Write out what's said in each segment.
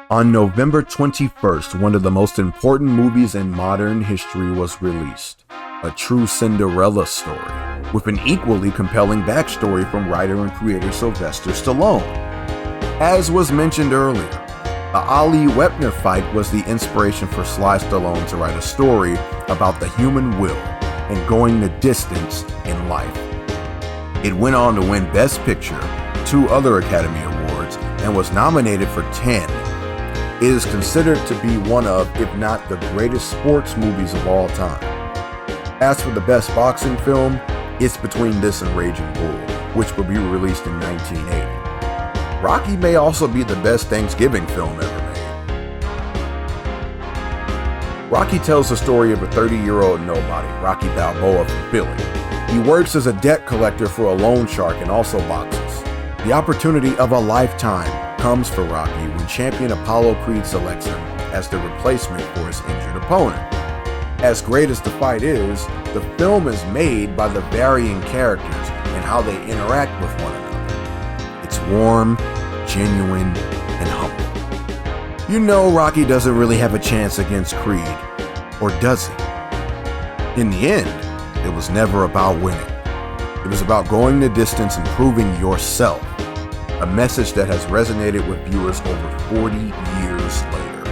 On November 21st, one of the most important movies in modern history was released, a true Cinderella story, with an equally compelling backstory from writer and creator Sylvester Stallone. As was mentioned earlier, the Ali Wepner fight was the inspiration for Sly Stallone to write a story about the human will and going the distance in life. It went on to win Best Picture, 2 other Academy Awards, and was nominated for 10. It is considered to be one of, if not the greatest sports movies of all time. As for the best boxing film, it's between this and Raging Bull, which will be released in 1980. Rocky may also be the best Thanksgiving film ever made. Rocky tells the story of a 30-year-old nobody, Rocky Balboa from Philly. He works as a debt collector for a loan shark and also boxes. The opportunity of a lifetime comes for Rocky when champion Apollo Creed selects him as the replacement for his injured opponent. As great as the fight is, the film is made by the varying characters and how they interact with one another. It's warm, genuine, and humble. You know Rocky doesn't really have a chance against Creed, or does he? In the end, it was never about winning. It was about going the distance and proving yourself, a message that has resonated with viewers over 40 years later.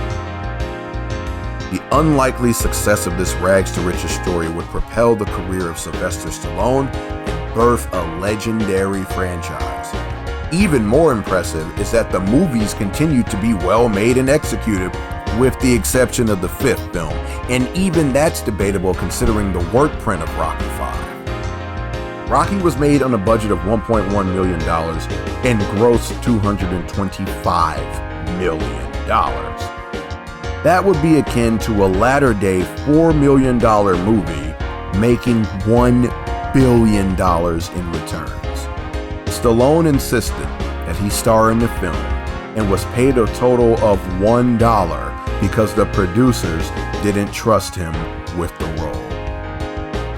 The unlikely success of this rags to riches story would propel the career of Sylvester Stallone and birth a legendary franchise. Even more impressive is that the movies continue to be well made and executed, with the exception of the 5th film, and even that's debatable considering the work print of Rocky V. Rocky was made on a budget of $1.1 million and grossed $225 million. That would be akin to a latter-day $4 million movie making $1 billion in returns. Stallone insisted that he star in the film and was paid a total of $1 because the producers didn't trust him with the role.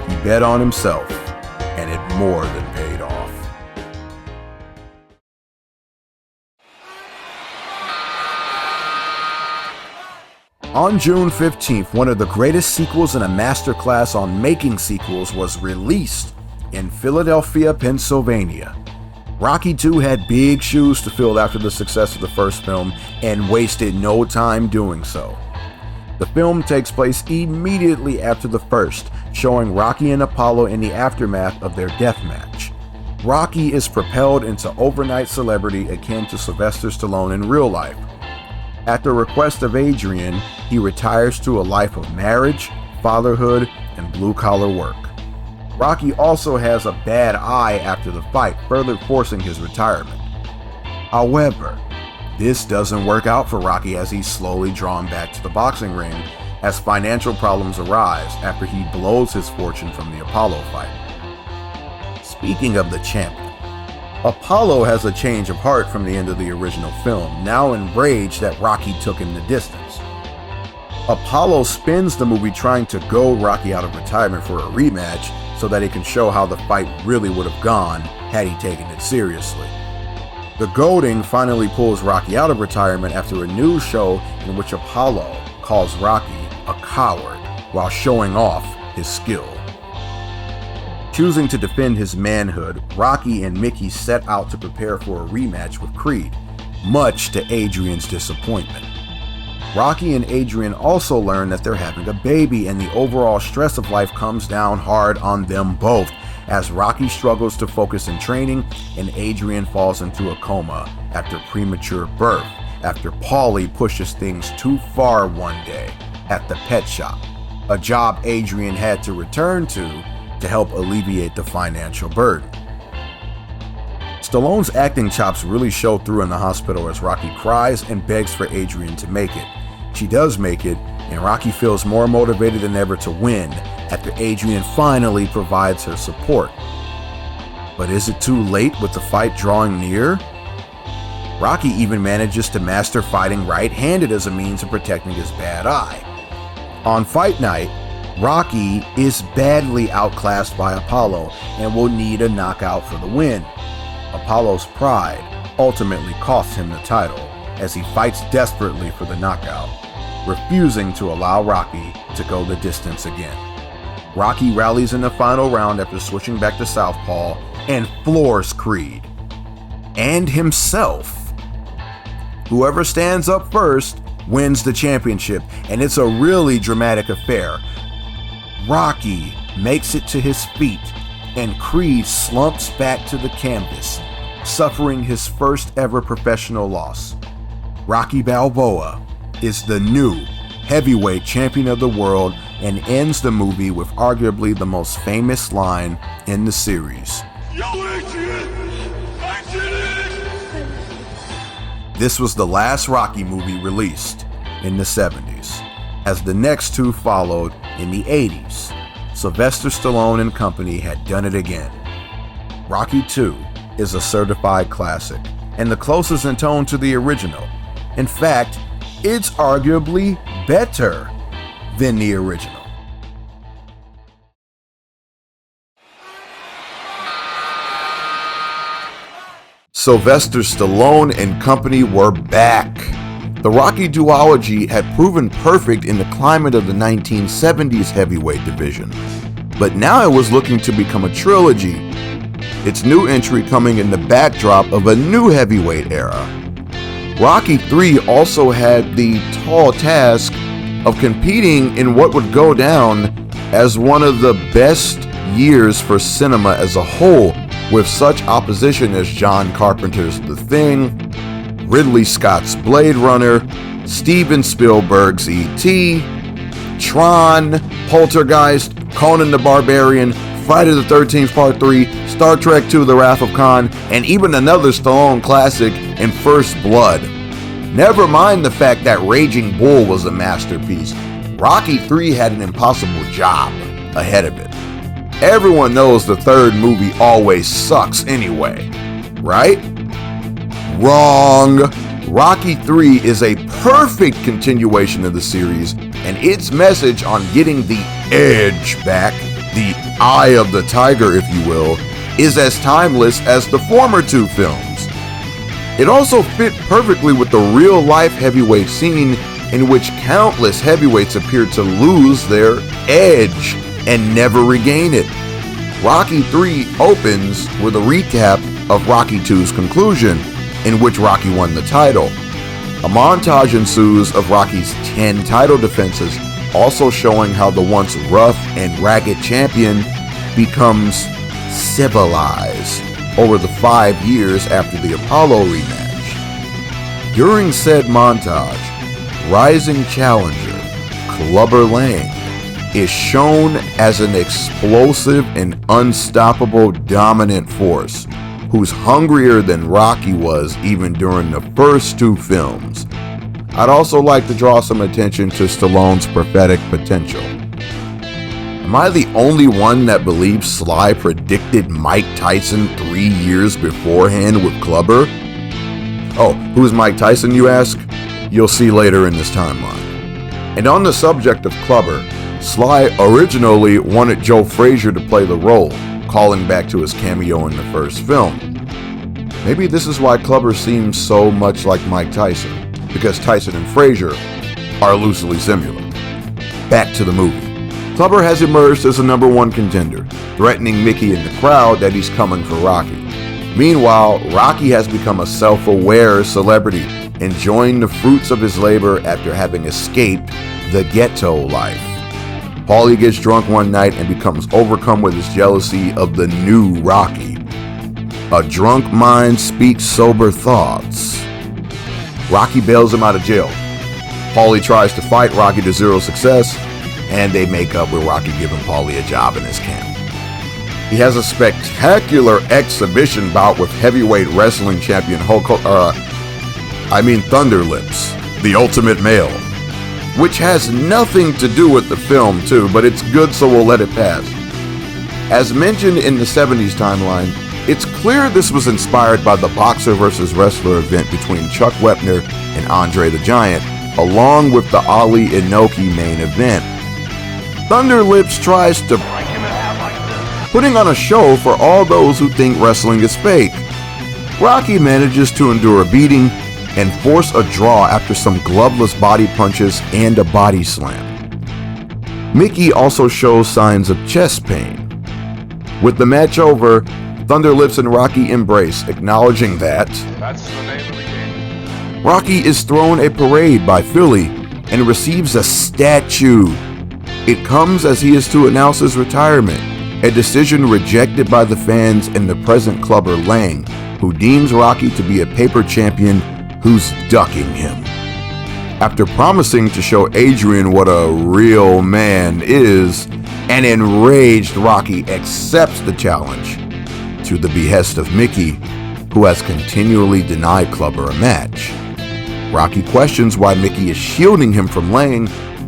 He bet on himself, and it more than paid off. On June 15th, one of the greatest sequels in a masterclass on making sequels was released in Philadelphia, Pennsylvania. Rocky II had big shoes to fill after the success of the first film and wasted no time doing so. The film takes place immediately after the first, showing Rocky and Apollo in the aftermath of their death match. Rocky is propelled into overnight celebrity akin to Sylvester Stallone in real life. At the request of Adrian, he retires to a life of marriage, fatherhood, and blue-collar work. Rocky also has a bad eye after the fight, further forcing his retirement. However, this doesn't work out for Rocky as he's slowly drawn back to the boxing ring as financial problems arise after he blows his fortune from the Apollo fight. Speaking of the champion, Apollo has a change of heart from the end of the original film, now enraged that Rocky took him the distance. Apollo spends the movie trying to goad Rocky out of retirement for a rematch so that he can show how the fight really would have gone had he taken it seriously. The goading finally pulls Rocky out of retirement after a news show in which Apollo calls Rocky a coward while showing off his skill. Choosing to defend his manhood, Rocky and Mickey set out to prepare for a rematch with Creed, much to Adrian's disappointment. Rocky and Adrian also learn that they're having a baby, and the overall stress of life comes down hard on them both, as Rocky struggles to focus in training and Adrian falls into a coma after premature birth after Paulie pushes things too far one day at the pet shop, a job Adrian had to return to help alleviate the financial burden. Stallone's acting chops really show through in the hospital as Rocky cries and begs for Adrian to make it. She does make it, and Rocky feels more motivated than ever to win after Adrian finally provides her support. But is it too late with the fight drawing near? Rocky even manages to master fighting right-handed as a means of protecting his bad eye. On fight night, Rocky is badly outclassed by Apollo and will need a knockout for the win. Apollo's pride ultimately costs him the title, as he fights desperately for the knockout, refusing to allow Rocky to go the distance again. Rocky rallies in the final round after switching back to southpaw and floors Creed and himself. Whoever stands up first wins the championship, and it's a really dramatic affair. Rocky makes it to his feet, and Creed slumps back to the canvas, suffering his first ever professional loss. Rocky Balboa is the new heavyweight champion of the world and ends the movie with arguably the most famous line in the series. This was the last Rocky movie released in the 70s, as the next two followed in the 80s. Sylvester Stallone and company had done it again. Rocky II is a certified classic and the closest in tone to the original. In fact, it's arguably better than the original. Sylvester Stallone and company were back. The Rocky duology had proven perfect in the climate of the 1970s heavyweight division, but now it was looking to become a trilogy, its new entry coming in the backdrop of a new heavyweight era. Rocky III also had the tall task of competing in what would go down as one of the best years for cinema as a whole, with such opposition as John Carpenter's The Thing, Ridley Scott's Blade Runner, Steven Spielberg's E.T., Tron, Poltergeist, Conan the Barbarian, Friday the 13th Part 3, Star Trek II The Wrath of Khan, and even another Stallone classic in First Blood. Never mind the fact that Raging Bull was a masterpiece. Rocky III had an impossible job ahead of it. Everyone knows the third movie always sucks anyway, right? Wrong. Rocky III is a perfect continuation of the series, and its message on getting the edge back, the eye of the tiger if you will, is as timeless as the former two films. It also fit perfectly with the real-life heavyweight scene in which countless heavyweights appeared to lose their edge and never regain it. Rocky III opens with a recap of Rocky II's conclusion, in which Rocky won the title. A montage ensues of Rocky's 10 title defenses, also showing how the once rough and ragged champion becomes civilized over the 5 years after the Apollo rematch. During said montage, rising challenger Clubber Lang is shown as an explosive and unstoppable dominant force who's hungrier than Rocky was even during the first two films. I'd also like to draw some attention to Stallone's prophetic potential. Am I the only one that believes Sly predicted Mike Tyson 3 years beforehand with Clubber? Oh, who's Mike Tyson, you ask? You'll see later in this timeline. And on the subject of Clubber, Sly originally wanted Joe Frazier to play the role, calling back to his cameo in the first film. Maybe this is why Clubber seems so much like Mike Tyson, because Tyson and Frazier are loosely similar. Back to the movie. Clubber has emerged as a #1 contender, threatening Mickey and the crowd that he's coming for Rocky. Meanwhile, Rocky has become a self-aware celebrity, enjoying the fruits of his labor after having escaped the ghetto life. Paulie gets drunk one night and becomes overcome with his jealousy of the new Rocky. A drunk mind speaks sober thoughts. Rocky bails him out of jail. Paulie tries to fight Rocky to zero success, and they make up with Rocky giving Paulie a job in his camp. He has a spectacular exhibition bout with heavyweight wrestling champion Thunder Lips, the Ultimate Male, which has nothing to do with the film too, but it's good so we'll let it pass. As mentioned in the 70s timeline, it's clear this was inspired by the boxer versus wrestler event between Chuck Wepner and Andre the Giant, along with the Ali Inoki main event. Thunder Lips tries to putting on a show for all those who think wrestling is fake. Rocky manages to endure a beating and force a draw after some gloveless body punches and a body slam. Mickey also shows signs of chest pain. With the match over, Thunder Lips and Rocky embrace, acknowledging that that's the name of the game. Rocky is thrown a parade by Philly and receives a statue. It comes as he is to announce his retirement, a decision rejected by the fans and the present clubber Lang, who deems Rocky to be a paper champion who's ducking him. After promising to show Adrian what a real man is, an enraged Rocky accepts the challenge, to the behest of Mickey, who has continually denied Clubber a match. Rocky questions why Mickey is shielding him from Lang,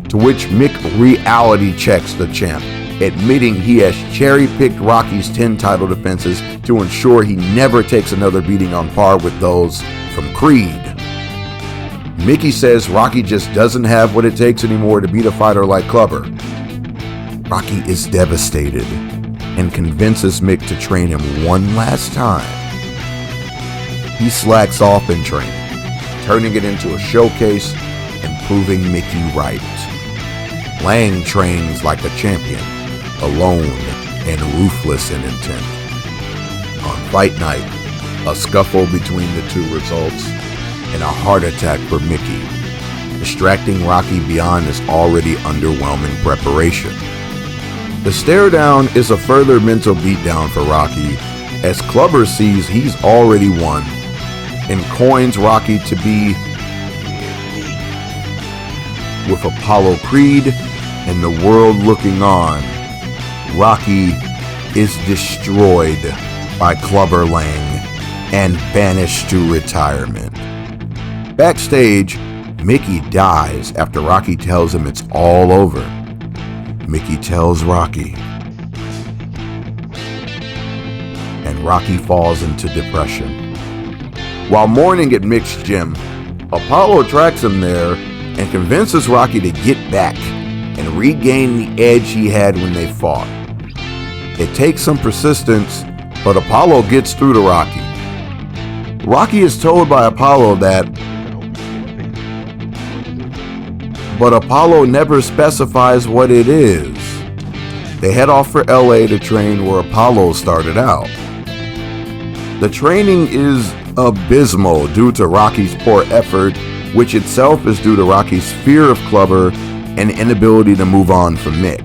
to which Mick reality checks the champ, admitting he has cherry-picked Rocky's 10 title defenses to ensure he never takes another beating on par with those from Creed. Mickey says Rocky just doesn't have what it takes anymore to beat a fighter like Clubber. Rocky is devastated and convinces Mick to train him one last time. He slacks off in training, turning it into a showcase and proving Mickey right. Lang trains like a champion, alone and ruthless in intent. On fight night, a scuffle between the two results in a heart attack for Mickey, distracting Rocky beyond his already underwhelming preparation. The stare down is a further mental beatdown for Rocky, as Clubber sees he's already won and coins Rocky to be with Apollo Creed and the world looking on. Rocky is destroyed by Clubber Lang and banished to retirement. Backstage, Mickey dies after Rocky tells him it's all over. Mickey tells Rocky, and Rocky falls into depression. While mourning at Mick's gym, Apollo tracks him there and convinces Rocky to get back and regain the edge he had when they fought. It takes some persistence, but Apollo gets through to Rocky. Rocky is told by Apollo that, but Apollo never specifies what it is. They head off for LA to train where Apollo started out. The training is abysmal due to Rocky's poor effort, which itself is due to Rocky's fear of Clubber and inability to move on from Mick.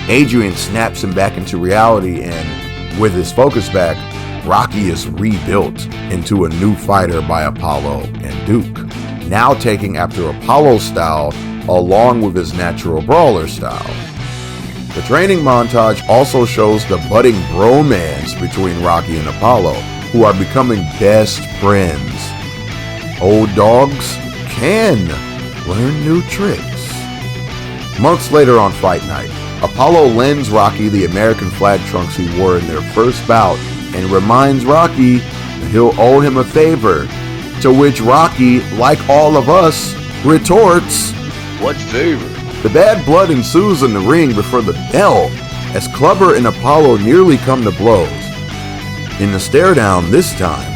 Adrian snaps him back into reality, and with his focus back, Rocky is rebuilt into a new fighter by Apollo and Duke, now taking after Apollo's style along with his natural brawler style. The training montage also shows the budding bromance between Rocky and Apollo, who are becoming best friends. Old dogs can learn new tricks. Months later on fight night, Apollo lends Rocky the American flag trunks he wore in their first bout and reminds Rocky that he'll owe him a favor, to which Rocky, like all of us, retorts, What favor? The bad blood ensues in the ring before the bell, as Clubber and Apollo nearly come to blows. In the stare down this time,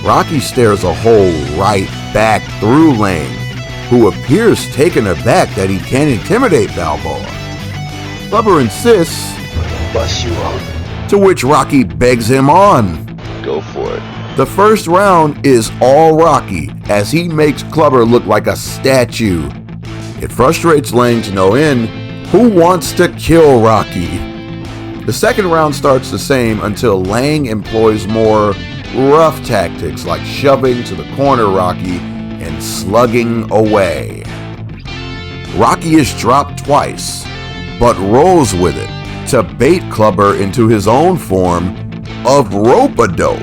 Rocky stares a hole right back through Lang, who appears taken aback that he can't intimidate Balboa. Clubber insists, Bust you up. to which Rocky begs him on. Go for it. The first round is all Rocky, as he makes Clubber look like a statue. It frustrates Lang to no end, who wants to kill Rocky. The second round starts the same until Lang employs more rough tactics like shoving to the corner Rocky and slugging away. Rocky is dropped twice, but rolls with it to bait Clubber into his own form of rope-a-dope.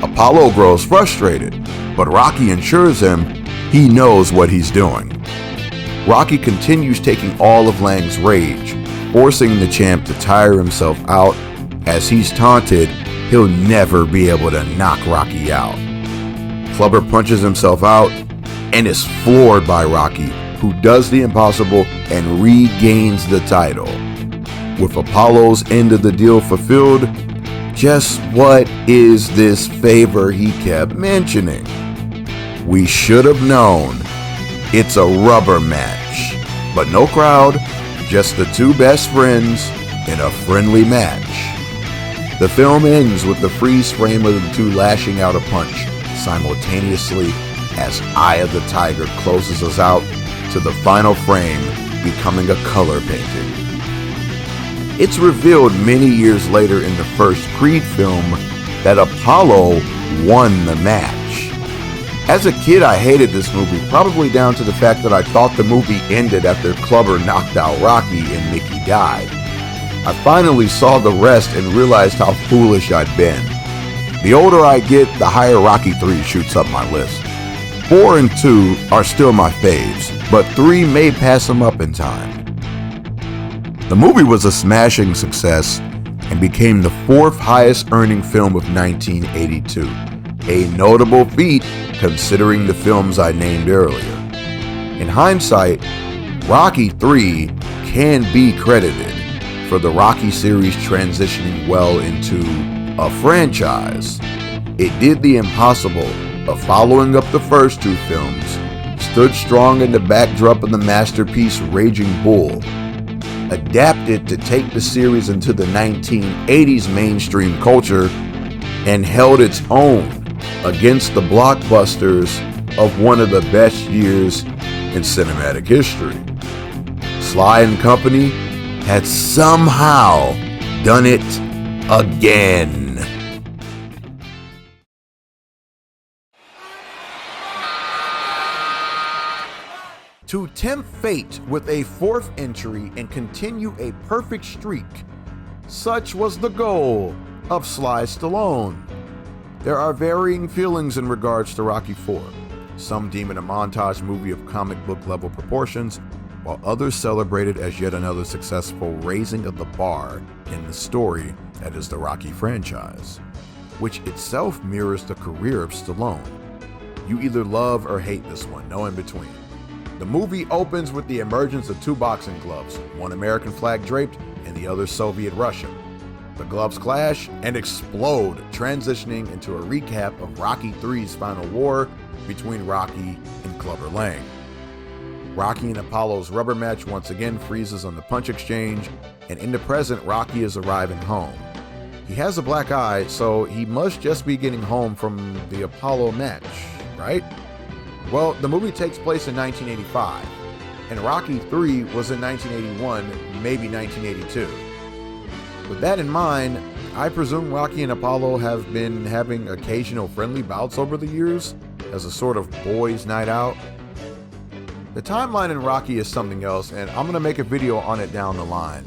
Apollo grows frustrated, but Rocky assures him he knows what he's doing. Rocky continues taking all of Lang's rage, forcing the champ to tire himself out, as he's taunted he'll never be able to knock Rocky out. Clubber punches himself out and is floored by Rocky, who does the impossible and regains the title. With Apollo's end of the deal fulfilled, just what is this favor he kept mentioning? We should have known. It's a rubber match. But no crowd, just the two best friends in a friendly match. The film ends with the freeze frame of the two lashing out a punch simultaneously as Eye of the Tiger closes us out to the final frame becoming a color painting. It's revealed many years later in the first Creed film that Apollo won the match. As a kid, I hated this movie, probably down to the fact that I thought the movie ended after Clubber knocked out Rocky and Mickey died. I finally saw the rest and realized how foolish I'd been. The older I get, the higher Rocky 3 shoots up my list. 4 and 2 are still my faves, but 3 may pass them up in time. The movie was a smashing success and became the 4th highest earning film of 1982, a notable feat considering the films I named earlier. In hindsight, Rocky 3 can be credited for the Rocky series transitioning well into a franchise. It did the impossible of following up the first 2 films, stood strong in the backdrop of the masterpiece Raging Bull, adapted to take the series into the 1980s mainstream culture, and held its own against the blockbusters of one of the best years in cinematic history. Sly and Company had somehow done it again. To tempt fate with a 4th entry and continue a perfect streak, such was the goal of Sly Stallone. There are varying feelings in regards to Rocky IV. Some deem it a montage movie of comic book level proportions, while others celebrate it as yet another successful raising of the bar in the story that is the Rocky franchise, which itself mirrors the career of Stallone. You either love or hate this one, no in between. The movie opens with the emergence of 2 boxing gloves, one American flag draped and the other Soviet Russian. The gloves clash and explode, transitioning into a recap of Rocky III's final war between Rocky and Clubber Lang. Rocky and Apollo's rubber match once again freezes on the punch exchange, and in the present, Rocky is arriving home. He has a black eye, so he must just be getting home from the Apollo match, right? Well, the movie takes place in 1985, and Rocky III was in 1981, maybe 1982. With that in mind, I presume Rocky and Apollo have been having occasional friendly bouts over the years as a sort of boys' night out. The timeline in Rocky is something else, and I'm going to make a video on it down the line.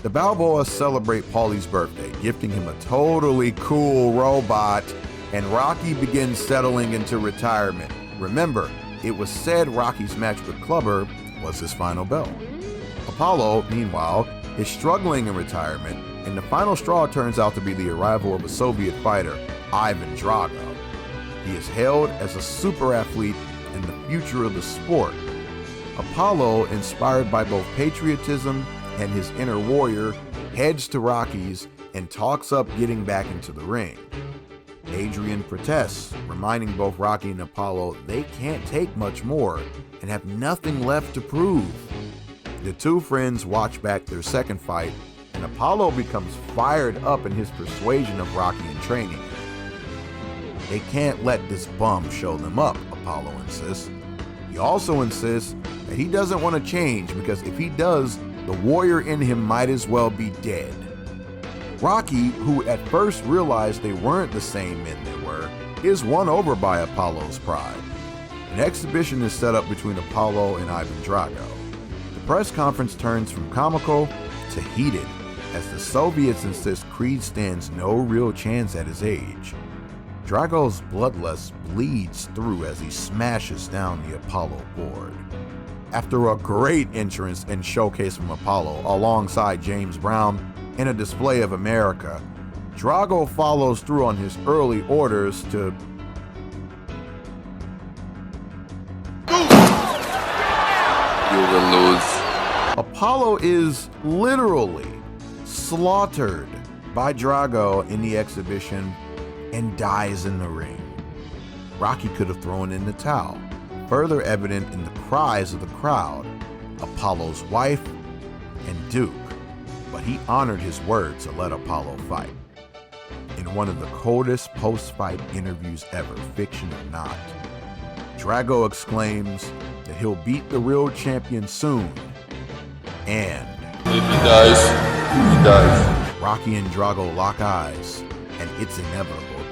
The Balboas celebrate Paulie's birthday, gifting him a totally cool robot, and Rocky begins settling into retirement. Remember, it was said Rocky's match with Clubber was his final bell. Apollo, meanwhile, is struggling in retirement, and the final straw turns out to be the arrival of a Soviet fighter, Ivan Drago. He is hailed as a super athlete and the future of the sport. Apollo, inspired by both patriotism and his inner warrior, heads to Rocky's and talks up getting back into the ring. Adrian protests, reminding both Rocky and Apollo they can't take much more and have nothing left to prove. The 2 friends watch back their second fight, and Apollo becomes fired up in his persuasion of Rocky in training. They can't let this bum show them up, Apollo insists. He also insists that he doesn't want to change because if he does, the warrior in him might as well be dead. Rocky, who at first realized they weren't the same men they were, is won over by Apollo's pride. An exhibition is set up between Apollo and Ivan Drago. The press conference turns from comical to heated as the Soviets insist Creed stands no real chance at his age. Drago's bloodlust bleeds through as he smashes down the Apollo board. After a great entrance and showcase from Apollo alongside James Brown in a display of America, Drago follows through on his early orders to You will lose. Apollo is literally slaughtered by Drago in the exhibition and dies in the ring. Rocky could have thrown in the towel, further evident in the cries of the crowd, Apollo's wife, and Duke, but he honored his word to let Apollo fight. In one of the coldest post-fight interviews ever, fiction or not, Drago exclaims that he'll beat the real champion soon, and If he dies, he dies. Rocky and Drago lock eyes, and it's inevitable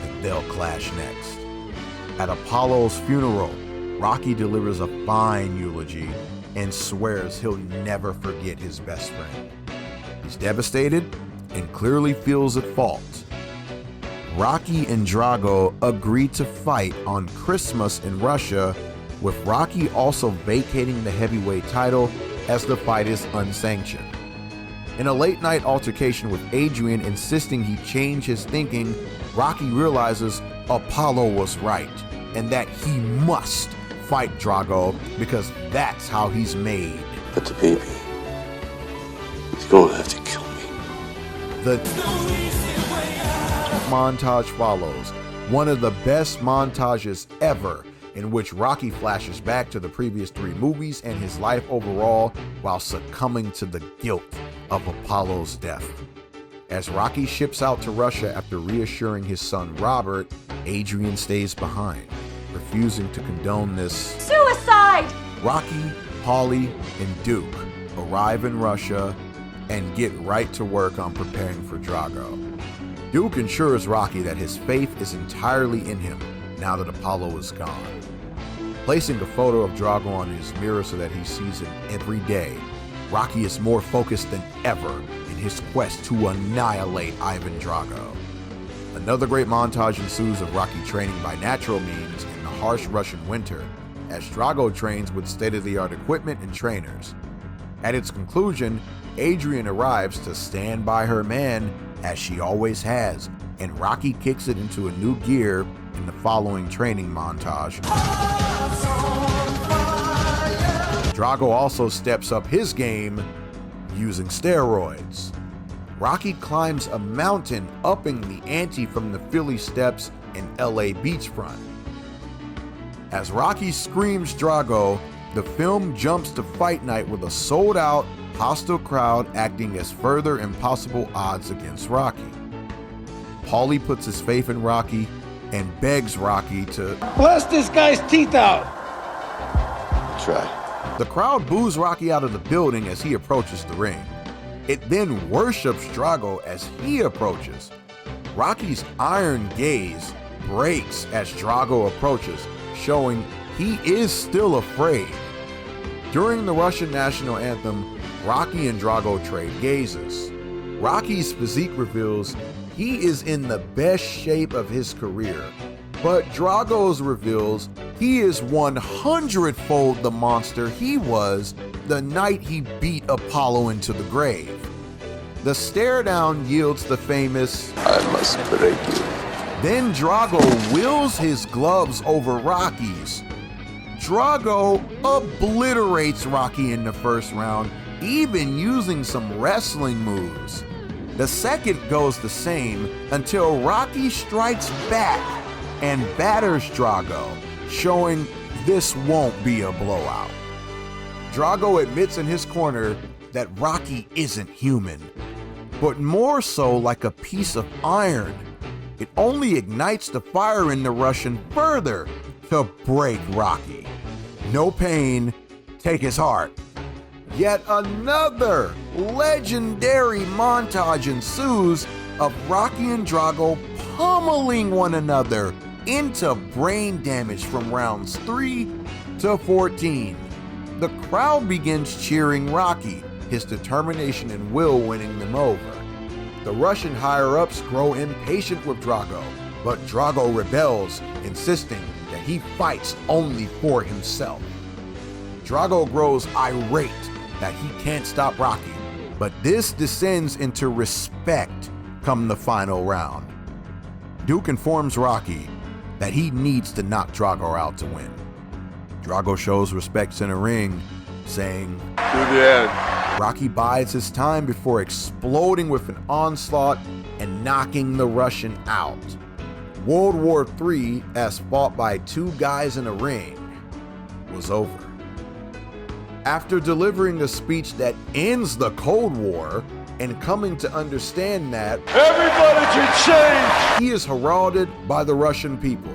that they'll clash next. At Apollo's funeral, Rocky delivers a fine eulogy and swears he'll never forget his best friend. He's devastated and clearly feels at fault. Rocky and Drago agree to fight on Christmas in Russia, with Rocky also vacating the heavyweight title as the fight is unsanctioned. In a late-night altercation with Adrian insisting he change his thinking, Rocky realizes Apollo was right and that he must fight Drago because that's how he's made. But the baby, he's going to have to kill me. The montage follows, one of the best montages ever, in which Rocky flashes back to the previous 3 movies and his life overall while succumbing to the guilt of Apollo's death. As Rocky ships out to Russia after reassuring his son Robert, Adrian stays behind, refusing to condone this suicide. Rocky, Paulie, and Duke arrive in Russia and get right to work on preparing for Drago. Duke assures Rocky that his faith is entirely in him now that Apollo is gone. Placing a photo of Drago on his mirror so that he sees him every day, Rocky is more focused than ever in his quest to annihilate Ivan Drago. Another great montage ensues of Rocky training by natural means in the harsh Russian winter, as Drago trains with state-of-the-art equipment and trainers. At its conclusion, Adrian arrives to stand by her man, as she always has, and Rocky kicks it into a new gear in the following training montage. Drago also steps up his game using steroids. Rocky climbs a mountain, upping the ante from the Philly steps and LA beachfront. As Rocky screams Drago, the film jumps to fight night with a sold-out, hostile crowd acting as further impossible odds against Rocky. Paulie puts his faith in Rocky and begs Rocky to blast this guy's teeth out. Try. The crowd boos Rocky out of the building as he approaches the ring. It then worships Drago as he approaches. Rocky's iron gaze breaks as Drago approaches, showing he is still afraid. During the Russian national anthem, Rocky and Drago trade gazes. Rocky's physique reveals he is in the best shape of his career, but Drago's reveals he is 100-fold the monster he was the night he beat Apollo into the grave. The stare down yields the famous I must break you. Then Drago wheels his gloves over Rocky's. Drago obliterates Rocky in the first round, even using some wrestling moves. The second goes the same until Rocky strikes back and batters Drago, showing this won't be a blowout. Drago admits in his corner that Rocky isn't human, but more so like a piece of iron. It only ignites the fire in the Russian further to break Rocky. No pain, take his heart. Yet another legendary montage ensues of Rocky and Drago pummeling one another into brain damage from rounds 3 to 14. The crowd begins cheering Rocky, his determination and will winning them over. The Russian higher-ups grow impatient with Drago, but Drago rebels, insisting that he fights only for himself. Drago grows irate that he can't stop Rocky, but this descends into respect come the final round. Duke informs Rocky that he needs to knock Drago out to win. Drago shows respect in a ring, saying, To the end. Rocky bides his time before exploding with an onslaught and knocking the Russian out. World War III, as fought by two guys in a ring, was over. After delivering a speech that ends the Cold War and coming to understand that Everybody should change! he is heralded by the Russian people,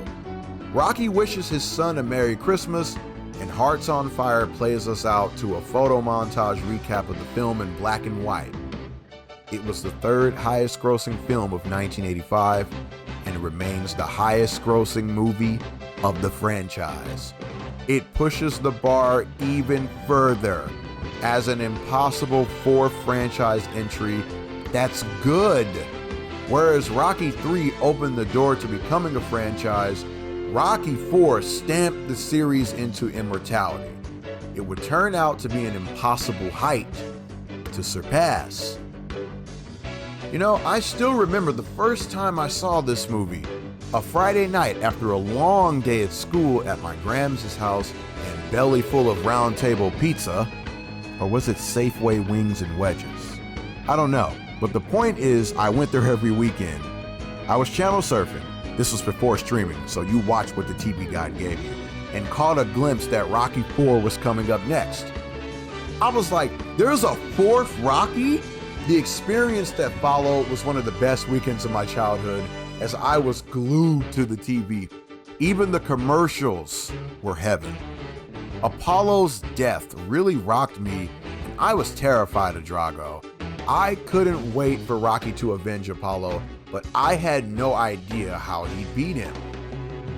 Rocky wishes his son a Merry Christmas, and Hearts on Fire plays us out to a photo montage recap of the film in black and white. It was the third highest grossing film of 1985 and remains the highest grossing movie of the franchise. It pushes the bar even further as an impossible fourth franchise entry that's good. Whereas Rocky III opened the door to becoming a franchise, Rocky IV stamped the series into immortality. It would turn out to be an impossible height to surpass. You know, I still remember the first time I saw this movie, a Friday night after a long day at school at my Grams' house and belly full of Round Table pizza, or was it Safeway wings and wedges? I don't know, but the point is I went there every weekend. I was channel surfing. This was before streaming, so you watched what the TV guide gave you, and caught a glimpse that Rocky IV was coming up next. I was like, there's a fourth Rocky? The experience that followed was one of the best weekends of my childhood, as I was glued to the TV. Even the commercials were heaven. Apollo's death really rocked me, and I was terrified of Drago. I couldn't wait for Rocky to avenge Apollo, but I had no idea how he beat him.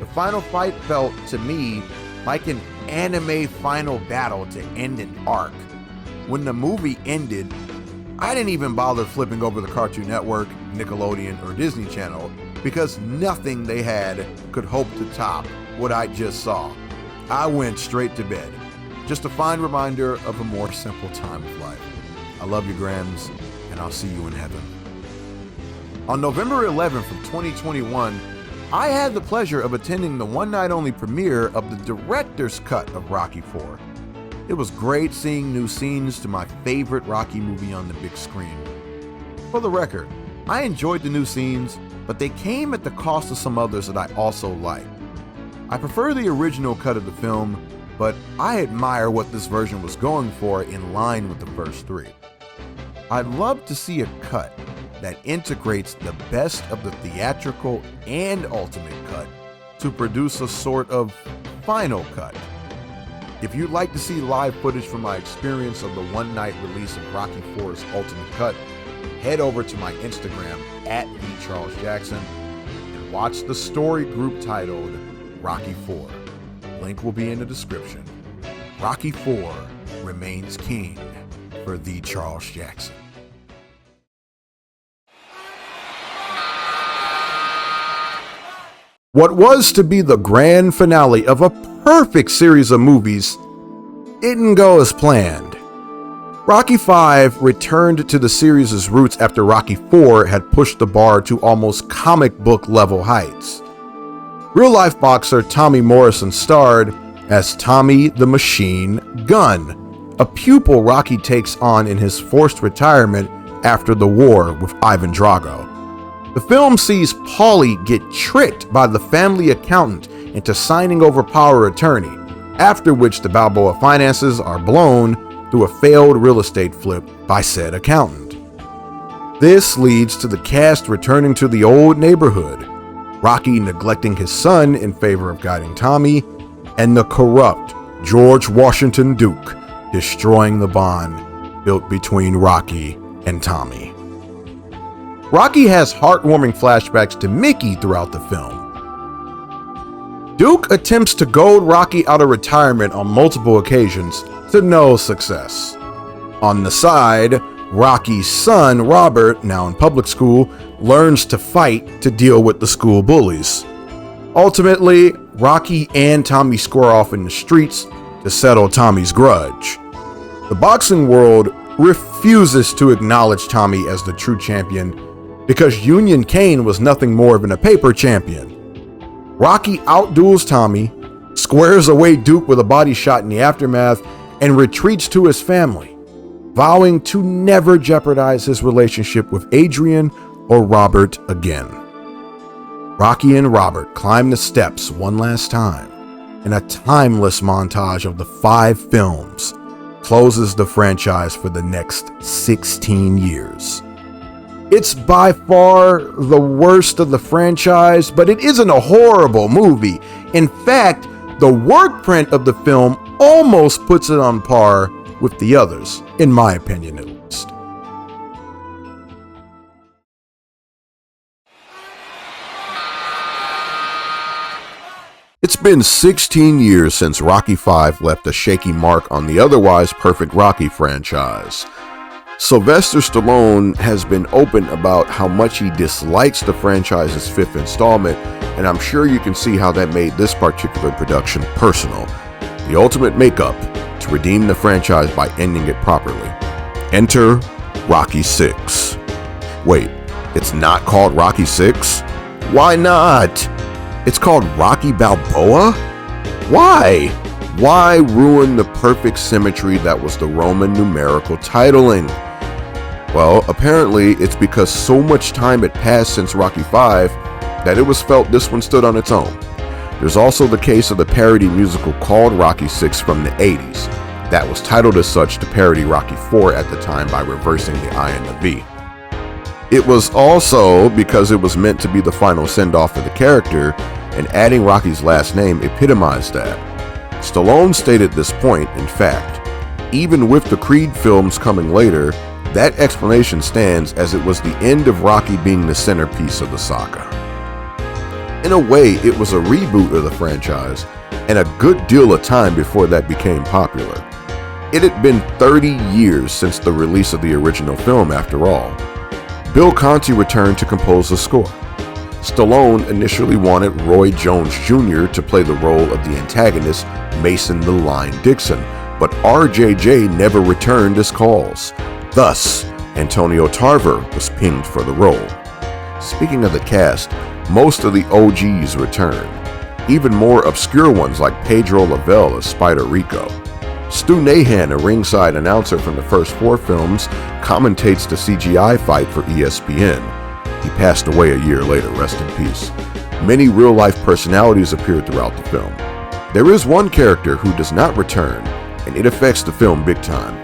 The final fight felt, to me, like an anime final battle to end an arc. When the movie ended, I didn't even bother flipping over the Cartoon Network, Nickelodeon, or Disney Channel, because nothing they had could hope to top what I just saw. I went straight to bed. Just a fine reminder of a more simple time of life. I love you, Grams, and I'll see you in heaven. On November 11th of 2021, I had the pleasure of attending the one-night-only premiere of the director's cut of Rocky IV. It was great seeing new scenes to my favorite Rocky movie on the big screen. For the record, I enjoyed the new scenes, but they came at the cost of some others that I also liked. I prefer the original cut of the film, but I admire what this version was going for in line with the first three. I'd love to see a cut that integrates the best of the theatrical and ultimate cut to produce a sort of final cut. If you'd like to see live footage from my experience of the one-night release of Rocky IV's Ultimate Cut, head over to my Instagram @TheCharlesJackson and watch the story group titled Rocky IV. Link will be in the description. Rocky IV remains king for The Charles Jackson. What was to be the grand finale of a perfect series of movies didn't go as planned. Rocky V returned to the series' roots after Rocky IV had pushed the bar to almost comic book level heights. Real-life boxer Tommy Morrison starred as Tommy the Machine Gunn, a pupil Rocky takes on in his forced retirement after the war with Ivan Drago. The film sees Paulie get tricked by the family accountant into signing over power of attorney, after which the Balboa finances are blown through a failed real estate flip by said accountant. This leads to the cast returning to the old neighborhood, Rocky neglecting his son in favor of guiding Tommy, and the corrupt George Washington Duke destroying the bond built between Rocky and Tommy. Rocky has heartwarming flashbacks to Mickey throughout the film. Duke attempts to goad Rocky out of retirement on multiple occasions to no success. On the side, Rocky's son, Robert, now in public school, learns to fight to deal with the school bullies. Ultimately, Rocky and Tommy square off in the streets to settle Tommy's grudge. The boxing world refuses to acknowledge Tommy as the true champion because Union Kane was nothing more than a paper champion. Rocky outduels Tommy, squares away Duke with a body shot in the aftermath, and retreats to his family, vowing to never jeopardize his relationship with Adrian or Robert again. Rocky and Robert climb the steps one last time, and a timeless montage of the 5 films closes the franchise for the next 16 years. It's by far the worst of the franchise, but it isn't a horrible movie. In fact, the work print of the film almost puts it on par with the others, in my opinion at least. It's been 16 years since Rocky V left a shaky mark on the otherwise perfect Rocky franchise. Sylvester Stallone has been open about how much he dislikes the franchise's 5th installment, and I'm sure you can see how that made this particular production personal. The ultimate makeup to redeem the franchise by ending it properly. Enter Rocky VI. Wait, it's not called Rocky VI? Why not? It's called Rocky Balboa? Why? Why ruin the perfect symmetry that was the Roman numerical titling? Well, apparently it's because so much time had passed since Rocky V that it was felt this one stood on its own. There's also the case of the parody musical called Rocky VI from the 80s that was titled as such to parody Rocky IV at the time by reversing the I and the V. It was also because it was meant to be the final send-off for the character, and adding Rocky's last name epitomized that. Stallone stated this point, in fact, even with the Creed films coming later, that explanation stands as it was the end of Rocky being the centerpiece of the saga. In a way, it was a reboot of the franchise, and a good deal of time before that became popular. It had been 30 years since the release of the original film, after all. Bill Conti returned to compose the score. Stallone initially wanted Roy Jones Jr. to play the role of the antagonist, Mason the Line Dixon, but RJJ never returned his calls. Thus, Antonio Tarver was pinged for the role. Speaking of the cast, most of the OGs returned, even more obscure ones like Pedro Lavelle as Spider Rico. Stu Nahan, a ringside announcer from the first 4 films, commentates the CGI fight for ESPN. He passed away a year later, rest in peace. Many real-life personalities appeared throughout the film. There is one character who does not return, and it affects the film big time.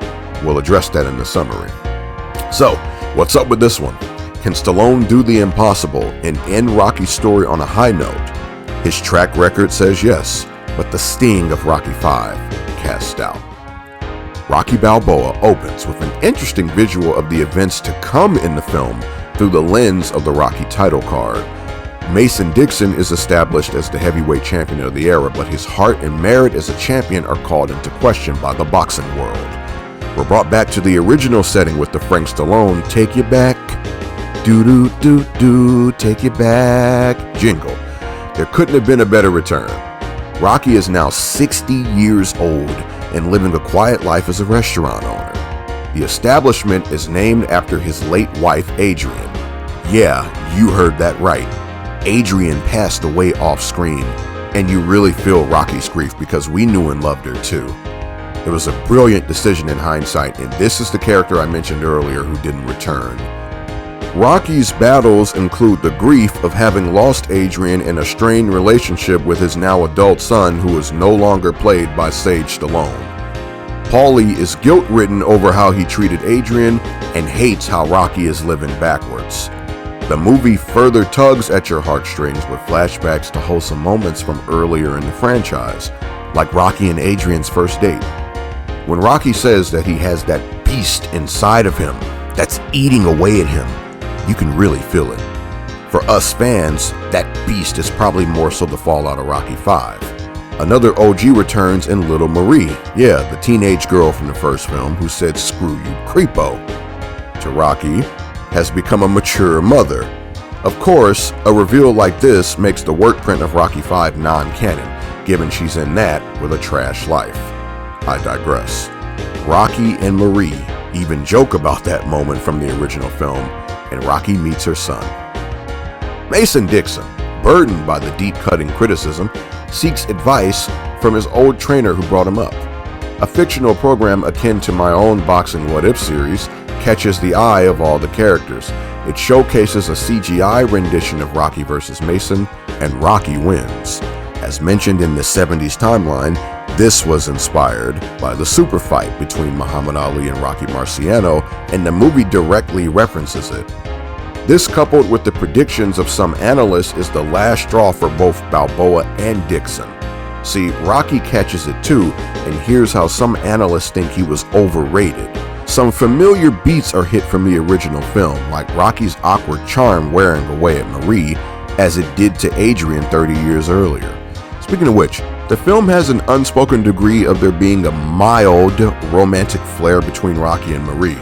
We'll address that in the summary. So, what's up with this one? Can Stallone do the impossible and end Rocky's story on a high note? His track record says yes, but the sting of Rocky V cast out. Rocky Balboa opens with an interesting visual of the events to come in the film through the lens of the Rocky title card. Mason Dixon is established as the heavyweight champion of the era, but his heart and merit as a champion are called into question by the boxing world. We're brought back to the original setting with the Frank Stallone "Take You Back, do-do-do-do, take you back" jingle. There couldn't have been a better return. Rocky is now 60 years old and living a quiet life as a restaurant owner. The establishment is named after his late wife, Adrian. Yeah, you heard that right. Adrian passed away off screen, and you really feel Rocky's grief because we knew and loved her too. It was a brilliant decision in hindsight, and this is the character I mentioned earlier who didn't return. Rocky's battles include the grief of having lost Adrian in a strained relationship with his now adult son, who is no longer played by Sage Stallone. Paulie is guilt-ridden over how he treated Adrian and hates how Rocky is living backwards. The movie further tugs at your heartstrings with flashbacks to wholesome moments from earlier in the franchise, like Rocky and Adrian's first date. When Rocky says that he has that beast inside of him that's eating away at him, you can really feel it. For us fans, that beast is probably more so the fallout of Rocky V. Another OG returns in Little Marie, the teenage girl from the first film who said "screw you, creepo" to Rocky, has become a mature mother. Of course, a reveal like this makes the work print of Rocky V non-canon, given she's in that with a trash life. I digress. Rocky and Marie even joke about that moment from the original film, and Rocky meets her son. Mason Dixon, burdened by the deep-cutting criticism, seeks advice from his old trainer who brought him up. A fictional program akin to my own Boxing What If series catches the eye of all the characters, It showcases a CGI rendition of Rocky vs. Mason, and Rocky wins. As mentioned in the 70s timeline, this was inspired by the super fight between Muhammad Ali and Rocky Marciano, and the movie directly references it. This, coupled with the predictions of some analysts, is the last straw for both Balboa and Dixon. See, Rocky catches it too, and here's how some analysts think he was overrated. Some familiar beats are hit from the original film, like Rocky's awkward charm wearing away at Marie, as it did to Adrian 30 years earlier. Speaking of which, the film has an unspoken degree of there being a mild romantic flair between Rocky and Marie.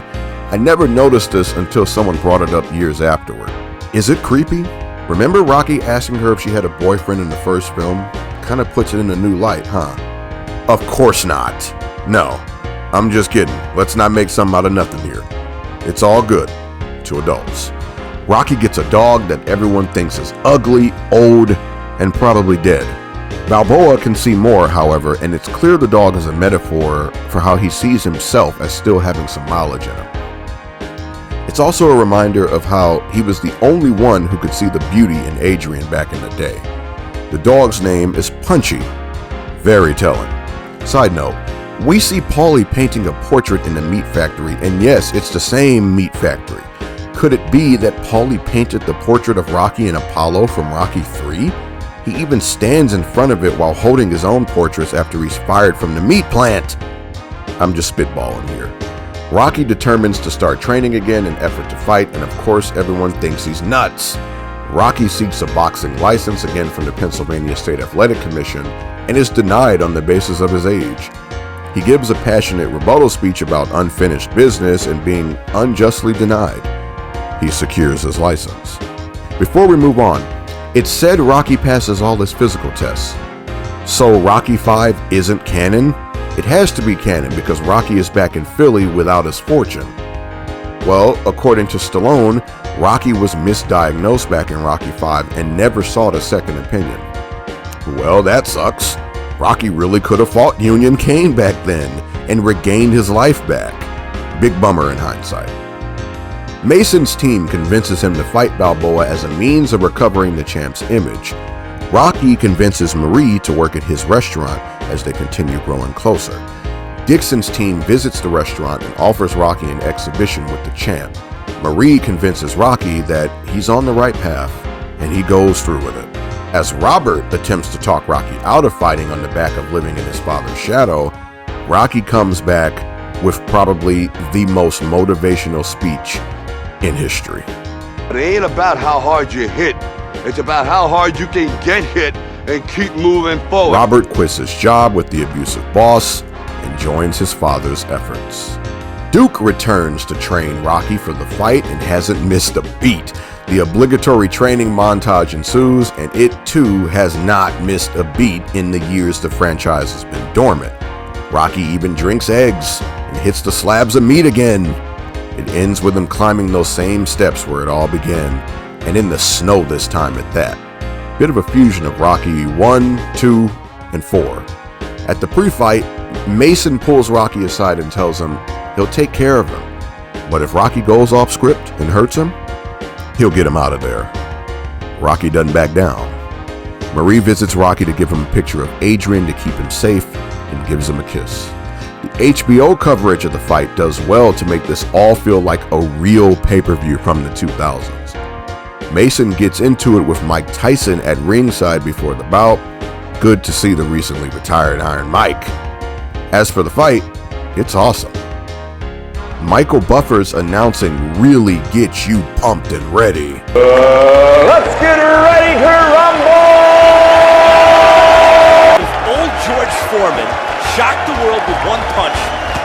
I never noticed this until someone brought it up years afterward. Is it creepy? Remember Rocky asking her if she had a boyfriend in the first film? Kinda puts it in a new light, huh? Of course not. No, I'm just kidding. Let's not make something out of nothing here. It's all good to adults. Rocky gets a dog that everyone thinks is ugly, old, and probably dead. Balboa can see more, however, and it's clear the dog is a metaphor for how he sees himself as still having some mileage in him. It's also a reminder of how he was the only one who could see the beauty in Adrian back in the day. The dog's name is Punchy. Very telling. Side note, we see Paulie painting a portrait in the meat factory, and yes, it's the same meat factory. Could it be that Paulie painted the portrait of Rocky and Apollo from Rocky 3? He even stands in front of it while holding his own portraits after he's fired from the meat plant. I'm just spitballing here. Rocky determines to start training again in an effort to fight, and of course everyone thinks he's nuts. Rocky seeks a boxing license again from the Pennsylvania State Athletic Commission and is denied on the basis of his age. He gives a passionate rebuttal speech about unfinished business and being unjustly denied. He secures his license. Before we move on, it's said Rocky passes all his physical tests. So Rocky 5 isn't canon? It has to be canon because Rocky is back in Philly without his fortune. Well, according to Stallone, Rocky was misdiagnosed back in Rocky 5 and never sought a second opinion. Well, that sucks. Rocky really could have fought Union Kane back then and regained his life back. Big bummer in hindsight. Mason's team convinces him to fight Balboa as a means of recovering the champ's image. Rocky convinces Marie to work at his restaurant as they continue growing closer. Dixon's team visits the restaurant and offers Rocky an exhibition with the champ. Marie convinces Rocky that he's on the right path, and he goes through with it. As Robert attempts to talk Rocky out of fighting on the back of living in his father's shadow, Rocky comes back with probably the most motivational speech in history. It ain't about how hard you hit. It's about how hard you can get hit and keep moving forward. Robert quits his job with the abusive boss and joins his father's efforts. Duke returns to train Rocky for the fight and hasn't missed a beat. The obligatory training montage ensues, and it too has not missed a beat in the years the franchise has been dormant. Rocky even drinks eggs and hits the slabs of meat again. It ends with him climbing those same steps where it all began, and in the snow this time at that. Bit of a fusion of Rocky 1, 2, and 4. At the pre-fight, Mason pulls Rocky aside and tells him he'll take care of him, but if Rocky goes off script and hurts him, he'll get him out of there. Rocky doesn't back down. Marie visits Rocky to give him a picture of Adrian to keep him safe and gives him a kiss. The HBO coverage of the fight does well to make this all feel like a real pay-per-view from the 2000s. Mason gets into it with Mike Tyson at ringside before the bout. Good to see the recently retired Iron Mike. As for the fight, it's awesome. Michael Buffer's announcing really gets you pumped and ready. Let's get ready to rumble! If old George Foreman shocked the world with one punch,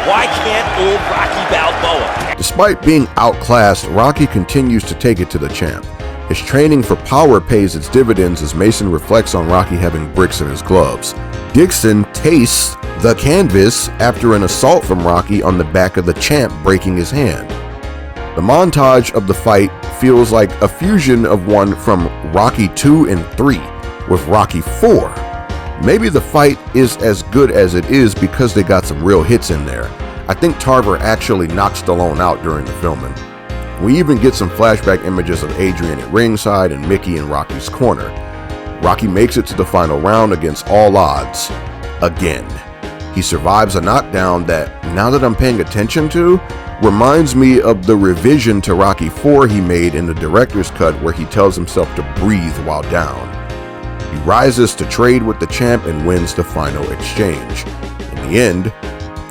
why can't old Rocky Balboa? Despite being outclassed, Rocky continues to take it to the champ. His training for power pays its dividends as Mason reflects on Rocky having bricks in his gloves. Dixon tastes the canvas after an assault from Rocky on the back of the champ breaking his hand. The montage of the fight feels like a fusion of one from Rocky 2 and 3 with Rocky 4. Maybe the fight is as good as it is because they got some real hits in there. I think Tarver actually knocked Stallone out during the filming. We even get some flashback images of Adrian at ringside and Mickey in Rocky's corner. Rocky makes it to the final round against all odds. Again. He survives a knockdown that, now that I'm paying attention to, reminds me of the revision to Rocky IV he made in the director's cut where he tells himself to breathe while down. He rises to trade with the champ and wins the final exchange. In the end,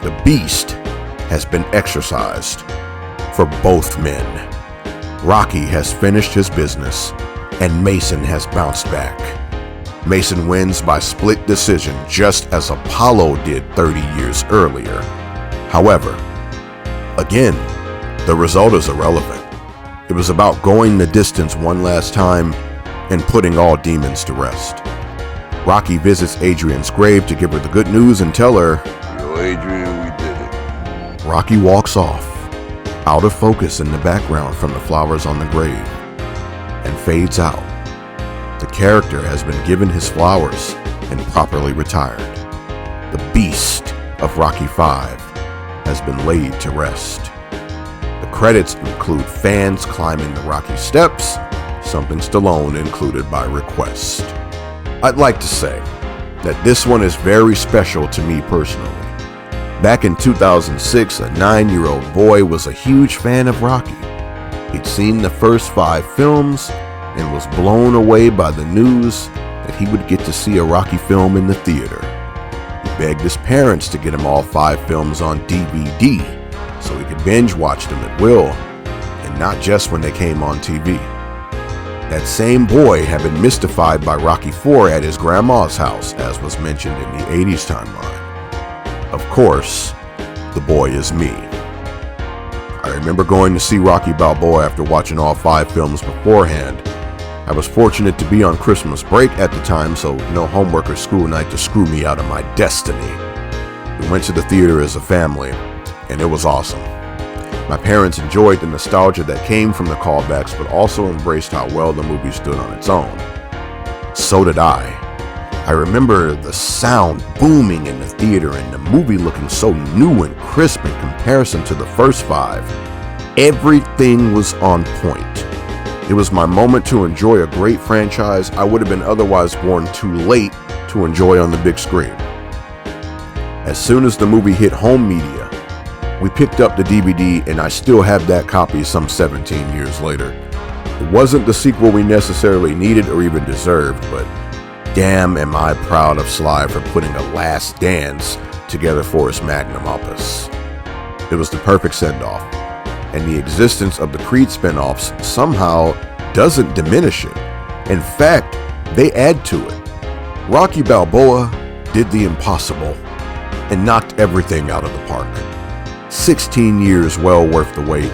the beast has been exorcised for both men. Rocky has finished his business, and Mason has bounced back. Mason wins by split decision just as Apollo did 30 years earlier. However, again, the result is irrelevant. It was about going the distance one last time and putting all demons to rest. Rocky visits Adrian's grave to give her the good news and tell her, Yo, Adrian, we did it. Rocky walks off, out of focus in the background from the flowers on the grave, and fades out. The character has been given his flowers and properly retired. The beast of Rocky V has been laid to rest. The credits include fans climbing the Rocky steps, something Stallone included by request. I'd like to say that this one is very special to me personally. Back in 2006, a 9-year-old boy was a huge fan of Rocky. He'd seen the first 5 films and was blown away by the news that he would get to see a Rocky film in the theater. He begged his parents to get him all 5 films on DVD so he could binge watch them at will, and not just when they came on TV. That same boy had been mystified by Rocky IV at his grandma's house, as was mentioned in the 80s timeline. Of course, the boy is me. I remember going to see Rocky Balboa after watching all 5 films beforehand. I was fortunate to be on Christmas break at the time, so no homework or school night to screw me out of my destiny. We went to the theater as a family, and it was awesome. My parents enjoyed the nostalgia that came from the callbacks, but also embraced how well the movie stood on its own. So did I. I remember the sound booming in the theater and the movie looking so new and crisp in comparison to the first 5. Everything was on point. It was my moment to enjoy a great franchise I would have been otherwise born too late to enjoy on the big screen. As soon as the movie hit home media, we picked up the DVD, and I still have that copy some 17 years later. It wasn't the sequel we necessarily needed or even deserved, but damn am I proud of Sly for putting a last dance together for his magnum opus. It was the perfect send-off, and the existence of the Creed spin-offs somehow doesn't diminish it. In fact, they add to it. Rocky Balboa did the impossible and knocked everything out of the park. 16 years well worth the wait,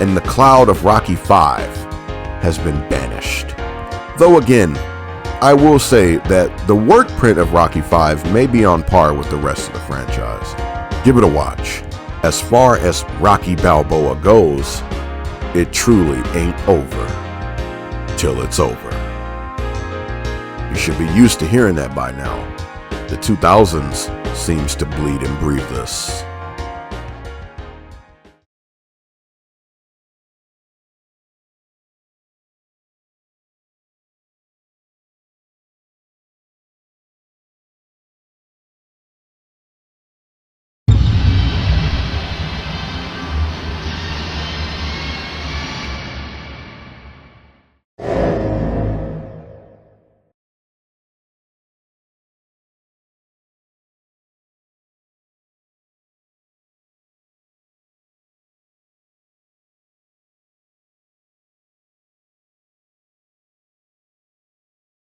and the cloud of Rocky V has been banished. Though again, I will say that the work print of Rocky V may be on par with the rest of the franchise. Give it a watch. As far as Rocky Balboa goes, it truly ain't over till it's over. You should be used to hearing that by now. The 2000s seems to bleed and breathe this.